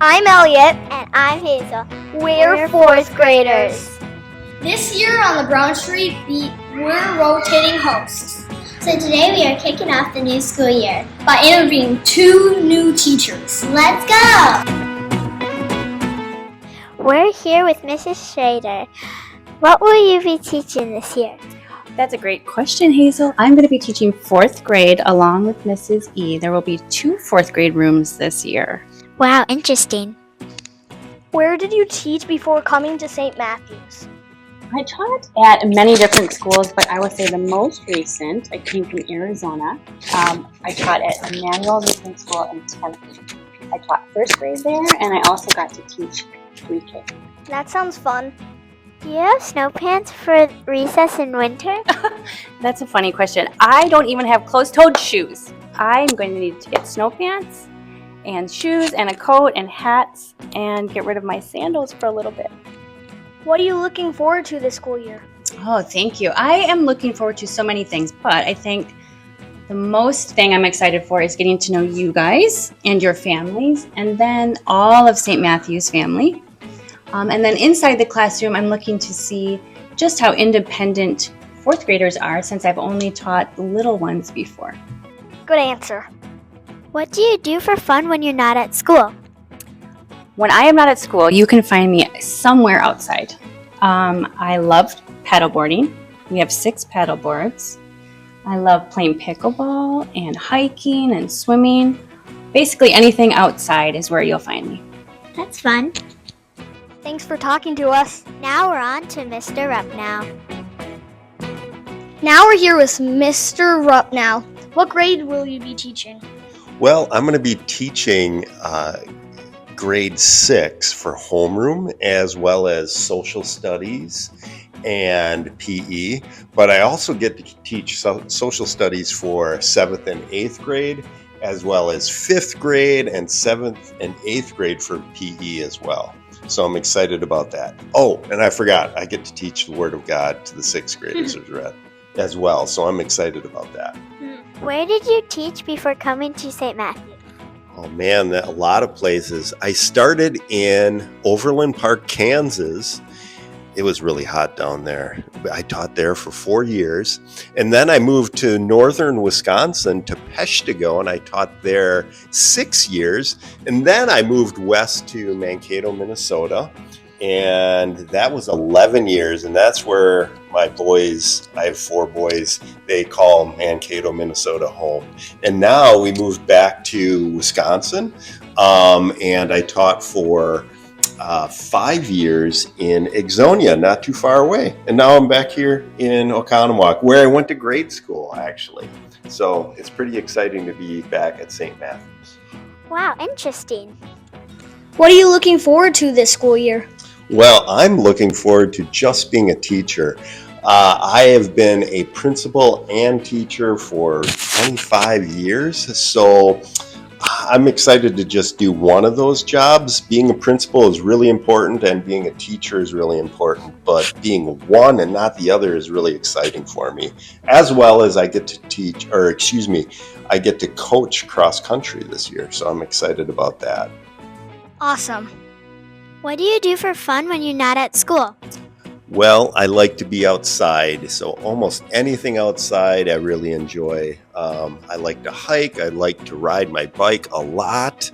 I'm Elliott. And I'm Hazel. We're fourth graders. This year on the Brown Street Beat, we're rotating hosts. So today we are kicking off the new school year by interviewing 2 new teachers. Let's go! We're here with Mrs. Schroeder. What will you be teaching this year? That's a great question, Hazel. I'm going to be teaching 4th grade along with Mrs. E. There will be 2 4th grade rooms this year. Wow, interesting. Where did you teach before coming to St. Matthew's? I taught at many different schools, but I would say the most recent, I came from Arizona. I taught at Emmanuel Lutheran School in Tempe. I taught 1st grade there, and I also got to teach pre-K. That sounds fun. Do you have snow pants for recess in winter? That's a funny question. I don't even have closed-toed shoes. I'm going to need to get snow pants and shoes and a coat and hats and get rid of my sandals for a little bit. What are you looking forward to this school year? Oh, thank you. I am looking forward to so many things, but I think the most thing I'm excited for is getting to know you guys and your families, and then all of St. Matthew's family. And then inside the classroom, I'm looking to see just how independent 4th graders are, since I've only taught the little ones before. Good answer. What do you do for fun when you're not at school? When I am not at school, you can find me somewhere outside. I love paddleboarding. We have 6 paddle boards. I love playing pickleball and hiking and swimming. Basically anything outside is where you'll find me. That's fun. Thanks for talking to us. Now we're on to Mr. Rupnow. Now we're here with Mr. Rupnow. What grade will you be teaching? Well, I'm going to be teaching grade 6 for homeroom, as well as social studies and PE, but I also get to teach social studies for 7th and 8th grade, as well as 5th grade and 7th and 8th grade for PE as well. So I'm excited about that. Oh, and I forgot, I get to teach the Word of God to the 6th graders as well, so I'm excited about that. Where did you teach before coming to St. Matthew? Oh man, a lot of places. I started in Overland Park, Kansas. It was really hot down there. I taught there for 4 years. And then I moved to northern Wisconsin to Peshtigo, and I taught there 6 years. And then I moved west to Mankato, Minnesota. And that was 11 years. And that's where my boys, I have 4 boys, they call Mankato, Minnesota home. And now we moved back to Wisconsin. And I taught for 5 years in Ixonia, not too far away. And now I'm back here in Oconomowoc, where I went to grade school, actually. So it's pretty exciting to be back at St. Matthew's. Wow, interesting. What are you looking forward to this school year? Well, I'm looking forward to just being a teacher. I have been a principal and teacher for 25 years, so I'm excited to just do one of those jobs. Being a principal is really important, and being a teacher is really important, but being one and not the other is really exciting for me, as well as I get to I get to coach cross country this year, so I'm excited about that. Awesome. What do you do for fun when you're not at school? Well, I like to be outside, so almost anything outside I really enjoy. I like to hike, I like to ride my bike a lot.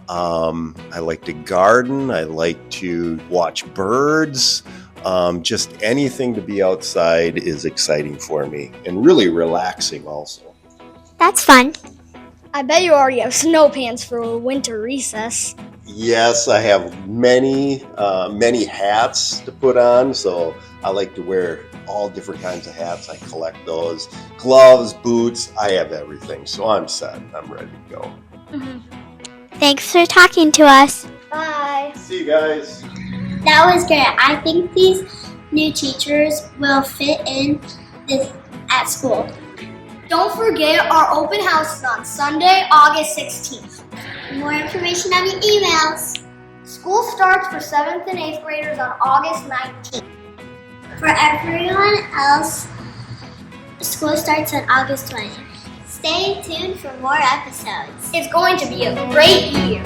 I like to garden, I like to watch birds. Just anything to be outside is exciting for me, and really relaxing also. That's fun. I bet you already have snow pants for winter recess. Yes, I have many hats to put on, so I like to wear all different kinds of hats. I collect those. Gloves, boots, I have everything. So I'm set. I'm ready to go. Thanks for talking to us. Bye. See you guys. That was great. I think these new teachers will fit in at school. Don't forget our open house is on Sunday, August 16th. More information on your emails. School starts for 7th and 8th graders on August 19th. For everyone else, school starts on August 20th. Stay tuned for more episodes. It's going to be a great year.